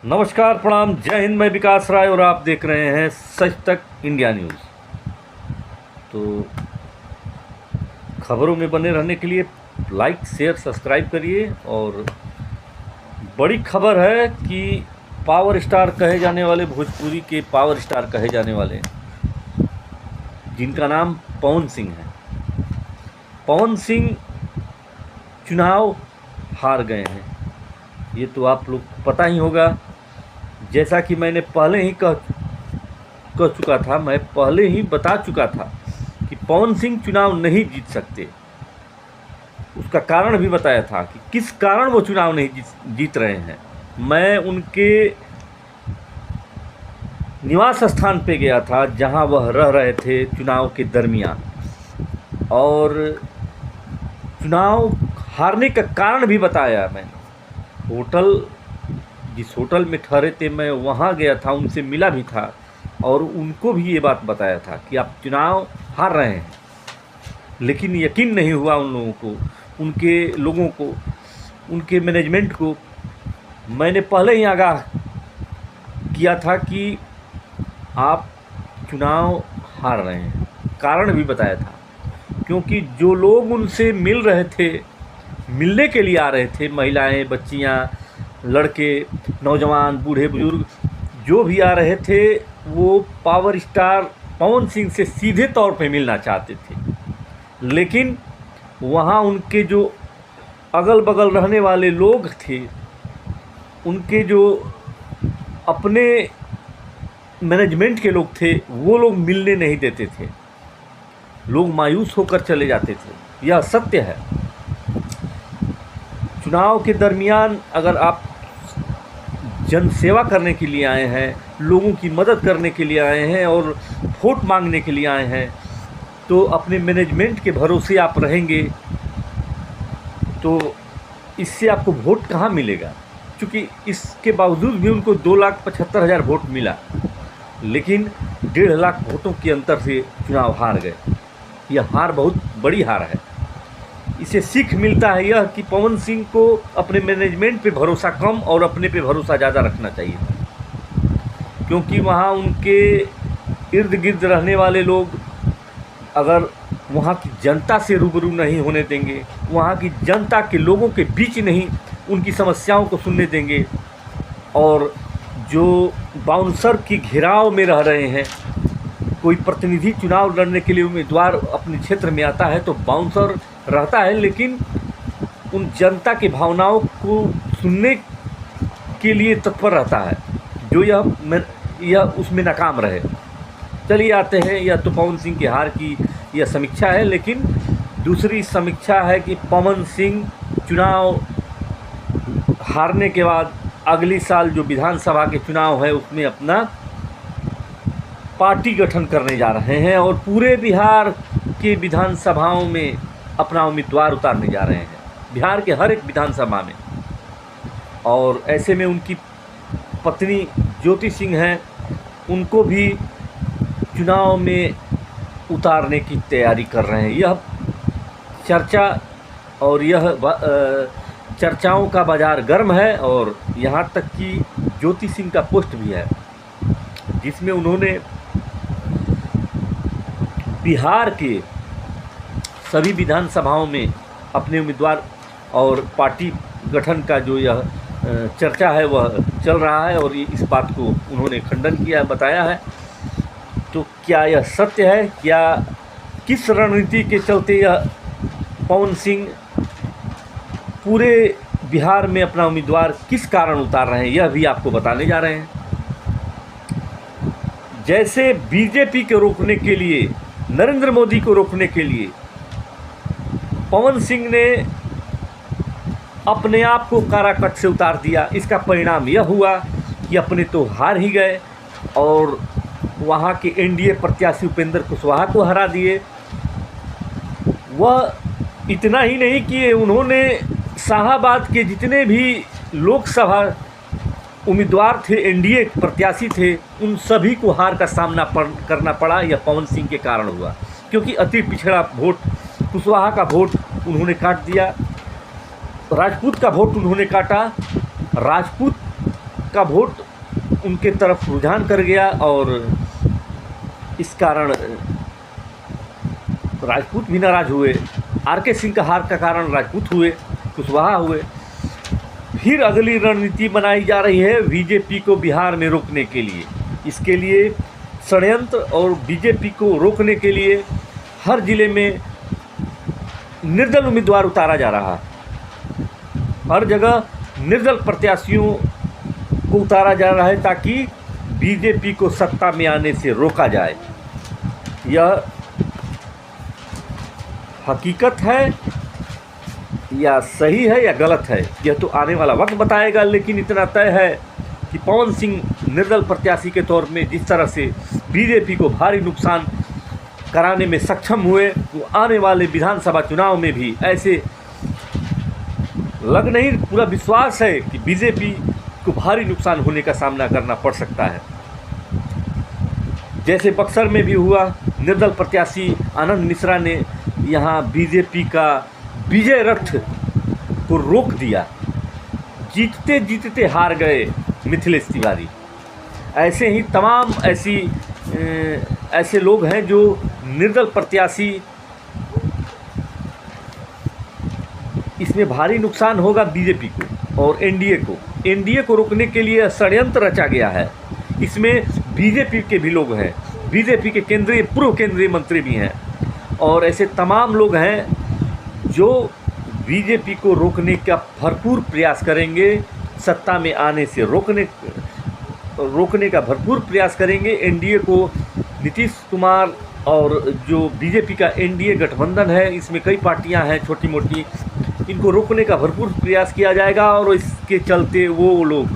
नमस्कार, प्रणाम, जय हिंद। मैं विकास राय और आप देख रहे हैं सच तक इंडिया न्यूज़। तो खबरों में बने रहने के लिए लाइक, शेयर, सब्सक्राइब करिए। और बड़ी खबर है कि पावर स्टार कहे जाने वाले, भोजपुरी के पावर स्टार कहे जाने वाले, जिनका नाम पवन सिंह है, पवन सिंह चुनाव हार गए हैं। ये तो आप लोग को पता ही होगा। जैसा कि मैंने पहले ही कह चुका था, मैं पहले ही बता चुका था कि पवन सिंह चुनाव नहीं जीत सकते। उसका कारण भी बताया था कि किस कारण वो चुनाव नहीं जीत रहे हैं। मैं उनके निवास स्थान पे गया था जहां वह रह रहे थे चुनाव के दरमियान, और चुनाव हारने का कारण भी बताया मैंने। जिस होटल में ठहरे थे, मैं वहाँ गया था, उनसे मिला भी था और उनको भी ये बात बताया था कि आप चुनाव हार रहे हैं। लेकिन यकीन नहीं हुआ उन लोगों को, उनके लोगों को, उनके मैनेजमेंट को। मैंने पहले ही आगाह किया था कि आप चुनाव हार रहे हैं। कारण भी बताया था, क्योंकि जो लोग उनसे मिल रहे थे, मिलने के लिए आ रहे थे, महिलाएं, बच्चियां, लड़के, नौजवान, बूढ़े बुजुर्ग जो भी आ रहे थे, वो पावर स्टार पवन सिंह से सीधे तौर पे मिलना चाहते थे। लेकिन वहाँ उनके जो अगल बगल रहने वाले लोग थे, उनके जो अपने मैनेजमेंट के लोग थे, वो लोग मिलने नहीं देते थे। लोग मायूस होकर चले जाते थे। यह सत्य है। चुनाव के दरमियान अगर आप जन सेवा करने के लिए आए हैं, लोगों की मदद करने के लिए आए हैं और वोट मांगने के लिए आए हैं, तो अपने मैनेजमेंट के भरोसे आप रहेंगे तो इससे आपको वोट कहाँ मिलेगा। क्योंकि इसके बावजूद भी उनको 2,75,000 वोट मिला, लेकिन 1.5 लाख वोटों के अंतर से चुनाव हार गए। यह हार बहुत बड़ी हार है। इसे सीख मिलता है यह कि पवन सिंह को अपने मैनेजमेंट पे भरोसा कम और अपने पे भरोसा ज़्यादा रखना चाहिए, क्योंकि वहाँ उनके इर्द गिर्द रहने वाले लोग अगर वहाँ की जनता से रूबरू नहीं होने देंगे, वहाँ की जनता के लोगों के बीच नहीं उनकी समस्याओं को सुनने देंगे, और जो बाउंसर की घेराव में रह रहे हैं, कोई प्रतिनिधि चुनाव लड़ने के लिए उम्मीदवार अपने क्षेत्र में आता है तो बाउंसर रहता है, लेकिन उन जनता की भावनाओं को सुनने के लिए तत्पर रहता है, जो यह उसमें नाकाम रहे। चलिए आते हैं, यह तो पवन सिंह की हार की यह समीक्षा है। लेकिन दूसरी समीक्षा है कि पवन सिंह चुनाव हारने के बाद अगली साल जो विधानसभा के चुनाव है उसमें अपना पार्टी गठन करने जा रहे हैं और पूरे बिहार के विधानसभाओं में अपना उम्मीदवार उतारने जा रहे हैं, बिहार के हर एक विधानसभा में। और ऐसे में उनकी पत्नी ज्योति सिंह हैं, उनको भी चुनाव में उतारने की तैयारी कर रहे हैं। यह चर्चा और यह चर्चाओं का बाज़ार गर्म है, और यहाँ तक कि ज्योति सिंह का पोस्ट भी है जिसमें उन्होंने बिहार के सभी विधानसभाओं में अपने उम्मीदवार और पार्टी गठन का जो यह चर्चा है वह चल रहा है, और इस बात को उन्होंने खंडन किया, बताया है। तो क्या यह सत्य है? क्या किस रणनीति के चलते यह पवन सिंह पूरे बिहार में अपना उम्मीदवार किस कारण उतार रहे हैं, यह भी आपको बताने जा रहे हैं। जैसे बीजेपी को रोकने के लिए, नरेंद्र मोदी को रोकने के लिए पवन सिंह ने अपने आप को काराकट से उतार दिया, इसका परिणाम यह हुआ कि अपने तो हार ही गए और वहाँ के एनडीए प्रत्याशी उपेंद्र कुशवाहा को हरा दिए। वह इतना ही नहीं किए, उन्होंने शाहाबाद के जितने भी लोकसभा उम्मीदवार थे, एनडीए प्रत्याशी थे, उन सभी को हार का सामना करना पड़ा। यह पवन सिंह के कारण हुआ, क्योंकि अति पिछड़ा वोट, कुशवाहा का वोट उन्होंने काट दिया, राजपूत का वोट उन्होंने काटा। राजपूत का वोट उनके तरफ रुझान कर गया और इस कारण राजपूत भी नाराज हुए। आर.के. सिंह का हार का कारण राजपूत हुए, कुशवाहा हुए। फिर अगली रणनीति बनाई जा रही है बीजेपी को बिहार में रोकने के लिए। इसके लिए षड्यंत्र और बीजेपी को रोकने के लिए हर जिले में निर्दल उम्मीदवार उतारा जा रहा है। हर जगह निर्दल प्रत्याशियों को उतारा जा रहा है ताकि बीजेपी को सत्ता में आने से रोका जाए। यह हकीकत है या सही है या गलत है, यह तो आने वाला वक्त बताएगा। लेकिन इतना तय है कि पवन सिंह निर्दल प्रत्याशी के तौर में जिस तरह से बीजेपी को भारी नुकसान कराने में सक्षम हुए, वो आने वाले विधानसभा चुनाव में भी ऐसे लग नहीं, पूरा विश्वास है कि बीजेपी को भारी नुकसान होने का सामना करना पड़ सकता है। जैसे बक्सर में भी हुआ, निर्दल प्रत्याशी आनंद मिश्रा ने यहाँ बीजेपी का विजय रथ को रोक दिया। जीतते जीतते हार गए मिथिलेश तिवारी। ऐसे ही तमाम ऐसे लोग हैं जो निर्दल प्रत्याशी, इसमें भारी नुकसान होगा बीजेपी को और एनडीए को रोकने के लिए षड्यंत्र रचा गया है। इसमें बीजेपी के भी लोग हैं, बीजेपी के पूर्व केंद्रीय मंत्री भी हैं और ऐसे तमाम लोग हैं जो बीजेपी को रोकने का भरपूर प्रयास करेंगे, सत्ता में आने से रोकने का भरपूर प्रयास करेंगे। एनडीए को नीतीश कुमार और जो बीजेपी का एनडीए गठबंधन है, इसमें कई पार्टियां हैं छोटी मोटी, इनको रोकने का भरपूर प्रयास किया जाएगा और इसके चलते वो लोग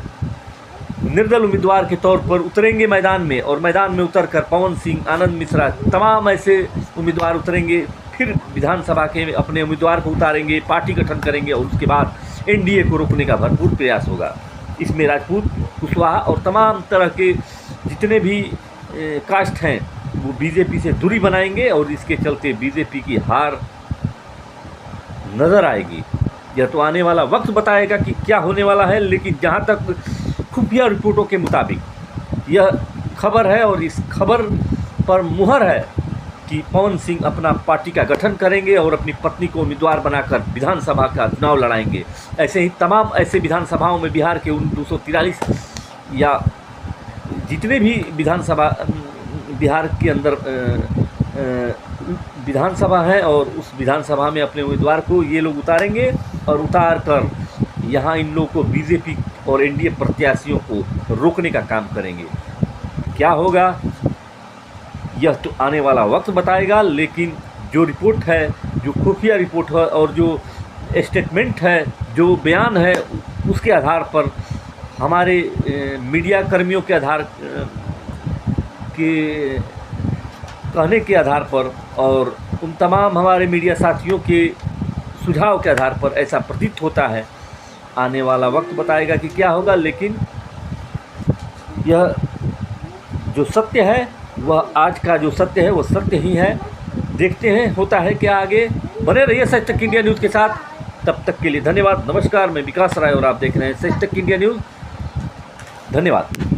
निर्दल उम्मीदवार के तौर पर उतरेंगे मैदान में और मैदान में उतरकर पवन सिंह, आनंद मिश्रा, तमाम ऐसे उम्मीदवार उतरेंगे। फिर विधानसभा के अपने उम्मीदवार को उतारेंगे, पार्टी गठन करेंगे और उसके बाद एनडीए को रोकने का भरपूर प्रयास होगा। इसमें राजपूत, कुशवाहा और तमाम तरह के जितने भी कास्ट हैं वो बीजेपी से दूरी बनाएंगे और इसके चलते बीजेपी की हार नज़र आएगी। यह तो आने वाला वक्त बताएगा कि क्या होने वाला है। लेकिन जहाँ तक खुफिया रिपोर्टों के मुताबिक यह खबर है और इस खबर पर मुहर है कि पवन सिंह अपना पार्टी का गठन करेंगे और अपनी पत्नी को उम्मीदवार बनाकर विधानसभा का चुनाव लड़ाएंगे। ऐसे ही तमाम ऐसे विधानसभाओं में बिहार के उन 243 या जितने भी विधानसभा बिहार के अंदर विधानसभा है और उस विधानसभा में अपने उम्मीदवार को ये लोग उतारेंगे और उतार कर यहाँ इन लोगों को बीजेपी और एनडीए प्रत्याशियों को रोकने का काम करेंगे। क्या होगा यह तो आने वाला वक्त बताएगा। लेकिन जो रिपोर्ट है, जो खुफिया रिपोर्ट है और जो स्टेटमेंट है, जो बयान है, उसके आधार पर हमारे मीडिया कर्मियों के आधार के कहने के आधार पर और उन तमाम हमारे मीडिया साथियों के सुझाव के आधार पर ऐसा प्रतीत होता है। आने वाला वक्त बताएगा कि क्या होगा। लेकिन यह जो सत्य है, वह आज का जो सत्य है वो सत्य ही है। देखते हैं होता है क्या आगे। बने रहिए सच तक इंडिया न्यूज़ के साथ। तब तक के लिए धन्यवाद। नमस्कार, मैं विकास राय और आप देख रहे हैं सच तक इंडिया न्यूज़। धन्यवाद।